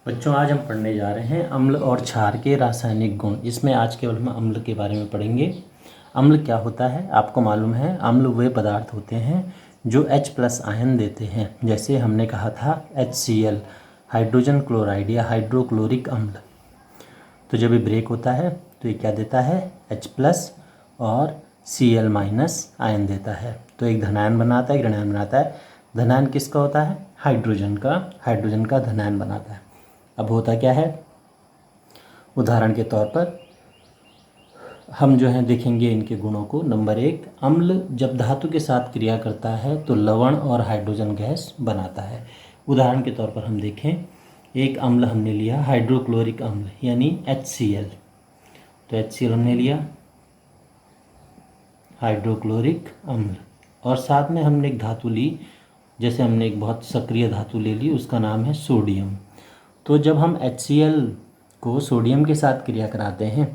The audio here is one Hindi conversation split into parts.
बच्चों, आज हम पढ़ने जा रहे हैं अम्ल और क्षार के रासायनिक गुण। इसमें आज केवल हम अम्ल के बारे में पढ़ेंगे। अम्ल क्या होता है आपको मालूम है। अम्ल वे पदार्थ होते हैं जो H+ आयन देते हैं। जैसे हमने कहा था HCl, हाइड्रोजन क्लोराइड या हाइड्रोक्लोरिक अम्ल। तो जब ये ब्रेक होता है तो ये क्या देता है, H+ और Cl- आयन देता है। तो एक धनायन बनाता है, एक ऋणायन बनाता है। धनायन किसका होता है, हाइड्रोजन का धनायन बनाता है। अब होता क्या है, उदाहरण के तौर पर हम जो है देखेंगे इनके गुणों को। नंबर 1, अम्ल जब धातु के साथ क्रिया करता है तो लवण और हाइड्रोजन गैस बनाता है। उदाहरण के तौर पर हम देखें, एक अम्ल हमने लिया हाइड्रोक्लोरिक अम्ल यानी HCl। तो HCl हमने लिया हाइड्रोक्लोरिक अम्ल, और साथ में हमने एक धातु ली, जैसे हमने एक बहुत सक्रिय धातु ले ली, उसका नाम है सोडियम। तो जब हम HCl को सोडियम के साथ क्रिया कराते हैं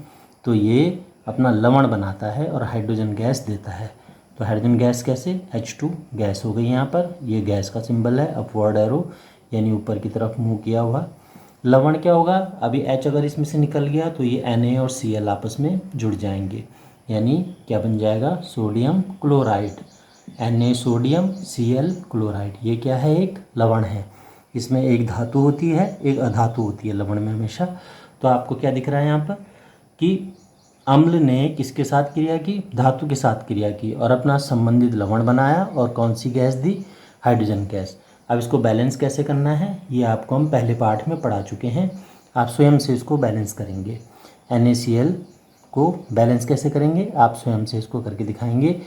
तो ये अपना लवण बनाता है और हाइड्रोजन गैस देता है। तो हाइड्रोजन गैस कैसे, H2 गैस हो गई। यहाँ पर ये गैस का सिंबल है अपवर्ड एरो, यानी ऊपर की तरफ मूव किया हुआ। लवण क्या होगा, अभी H अगर इसमें से निकल गया तो ये Na और Cl आपस में जुड़ जाएंगे, यानी क्या बन जाएगा, sodium chloride. Na sodium, Cl chloride. ये क्या है, एक लवण है। इसमें एक धातु होती है, एक अधातु होती है लवण में हमेशा। तो आपको क्या दिख रहा है यहाँ पर कि अम्ल ने किसके साथ क्रिया की, धातु के साथ क्रिया की और अपना संबंधित लवण बनाया, और कौन सी गैस दी, हाइड्रोजन गैस। अब इसको बैलेंस कैसे करना है, ये आपको हम पहले पाठ में पढ़ा चुके हैं। आप स्वयं से इसको बैलेंस करेंगे। NaCl को बैलेंस कैसे करेंगे, आप स्वयं से इसको करके दिखाएंगे।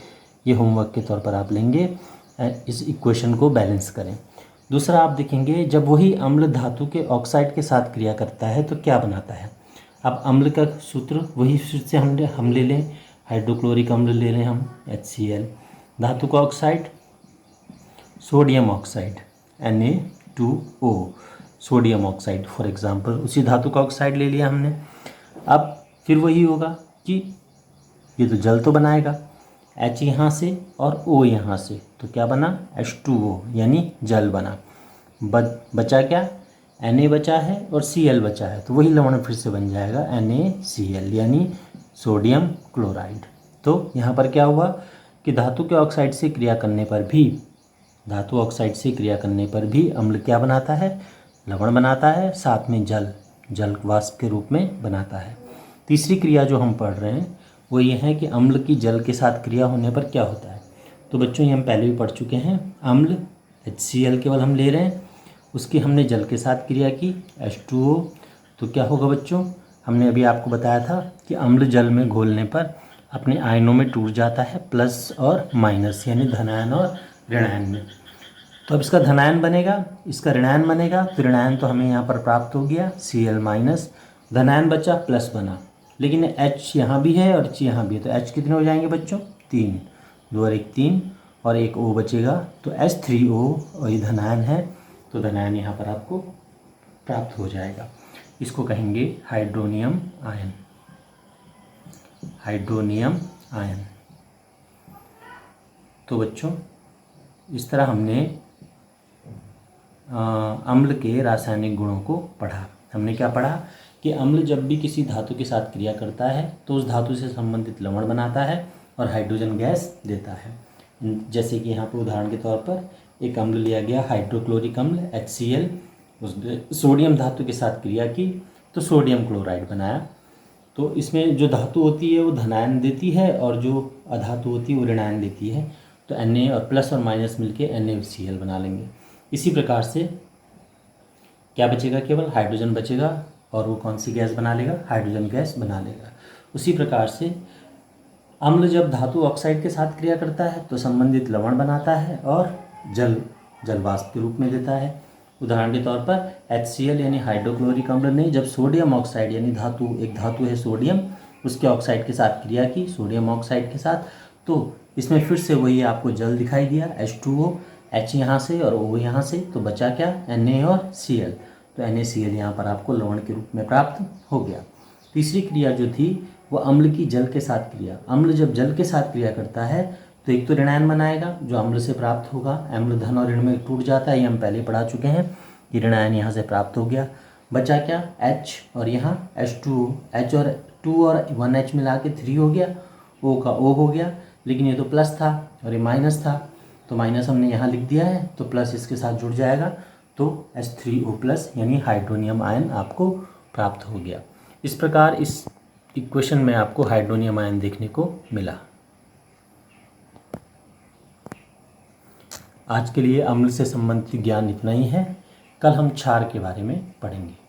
ये होमवर्क के तौर पर आप लेंगे, इस इक्वेशन को बैलेंस करें। दूसरा आप देखेंगे, जब वही अम्ल धातु के ऑक्साइड के साथ क्रिया करता है तो क्या बनाता है। अब अम्ल का सूत्र वही फिर से हम ले लें, हाइड्रोक्लोरिक अम्ल ले लें हम HCl। धातु का oxide sodium oxide Na2O, sodium oxide for example, उसी धातु का ऑक्साइड ले लिया हमने। अब फिर वही होगा कि ये तो जल तो बनाएगा, H यहाँ से और O यहाँ से, तो क्या बना, H2O यानी जल बना। बचा क्या, Na बचा है और Cl बचा है, तो वही लवण फिर से बन जाएगा NaCl यानी सोडियम क्लोराइड। तो यहाँ पर क्या हुआ कि धातु के ऑक्साइड से क्रिया करने पर भी, धातु ऑक्साइड से क्रिया करने पर भी अम्ल क्या बनाता है, लवण बनाता है, साथ में जल वाष्प के रूप में बनाता है। तीसरी क्रिया जो हम पढ़ रहे हैं वो ये है कि अम्ल की जल के साथ क्रिया होने पर क्या होता है। तो बच्चों ये हम पहले भी पढ़ चुके हैं। अम्ल HCl केवल हम ले रहे हैं, उसकी हमने जल के साथ क्रिया की H2O, तो क्या होगा बच्चों, हमने अभी आपको बताया था कि अम्ल जल में घोलने पर अपने आयनों में टूट जाता है, प्लस और माइनस यानी धनायन और ऋणायन में। तो अब इसका धनायन बनेगा, इसका ऋणायन बनेगा, तो ऋणायन तो हमें यहाँ पर प्राप्त हो गया Cl-, धनायन बचा, प्लस बना। लेकिन H यहाँ भी है और H यहाँ भी है, तो H कितने हो जाएंगे बच्चों, 3, 2 और 1 3, और एक O बचेगा, तो H3O, और ये धनायन है तो धनायन यहाँ पर आपको प्राप्त हो जाएगा। इसको कहेंगे हाइड्रोनियम आयन, हाइड्रोनियम आयन। तो बच्चों इस तरह हमने अम्ल के रासायनिक गुणों को पढ़ा। हमने क्या पढ़ा कि अम्ल जब भी किसी धातु के साथ क्रिया करता है तो उस धातु से संबंधित लवण बनाता है और हाइड्रोजन गैस देता है। जैसे कि यहाँ पर उदाहरण के तौर पर एक अम्ल लिया गया हाइड्रोक्लोरिक अम्ल HCl, उसने सोडियम धातु के साथ क्रिया की तो सोडियम क्लोराइड बनाया। तो इसमें जो धातु होती है वो धनायन देती है और जो अधातु होती है वो ऋणायन देती है। तो Na और प्लस और माइनस मिलके NaCl बना लेंगे। इसी प्रकार से क्या बचेगा, केवल हाइड्रोजन बचेगा, और वो कौन सी गैस बना लेगा, हाइड्रोजन गैस बना लेगा। उसी प्रकार से अम्ल जब धातु ऑक्साइड के साथ क्रिया करता है तो संबंधित लवण बनाता है और जल वाष्प के रूप में देता है। उदाहरण के तौर पर HCl यानी हाइड्रोक्लोरिक अम्ल ने जब सोडियम ऑक्साइड यानी एक धातु है सोडियम, उसके ऑक्साइड के साथ क्रिया की, सोडियम ऑक्साइड के साथ, तो इसमें फिर से वही आपको जल दिखाई दिया, H2O, H यहाँ से और O यहाँ से, तो बचा क्या, Na और Cl। तो NaCl यहाँ पर आपको लवण के रूप में प्राप्त हो गया। तीसरी क्रिया जो थी वो अम्ल की जल के साथ क्रिया। अम्ल जब जल के साथ क्रिया करता है तो एक तो ऋणायन बनाएगा जो अम्ल से प्राप्त होगा, अम्ल धन और ऋण में टूट जाता है, ये हम पहले पढ़ा चुके हैं। ये ऋणायन यहाँ से प्राप्त हो गया। बचा क्या H और यहाँ H2O, H और 2 और 1H मिला के 3 हो गया, O का O हो गया, लेकिन ये तो प्लस था और ये माइनस था, तो माइनस हमने यहाँ लिख दिया है, तो प्लस इसके साथ जुड़ जाएगा, तो H3O+ यानी हाइड्रोनियम आयन आपको प्राप्त हो गया। इस प्रकार इस इक्वेशन में आपको हाइड्रोनियम आयन देखने को मिला। आज के लिए अम्ल से संबंधित ज्ञान इतना ही है। कल हम क्षार के बारे में पढ़ेंगे।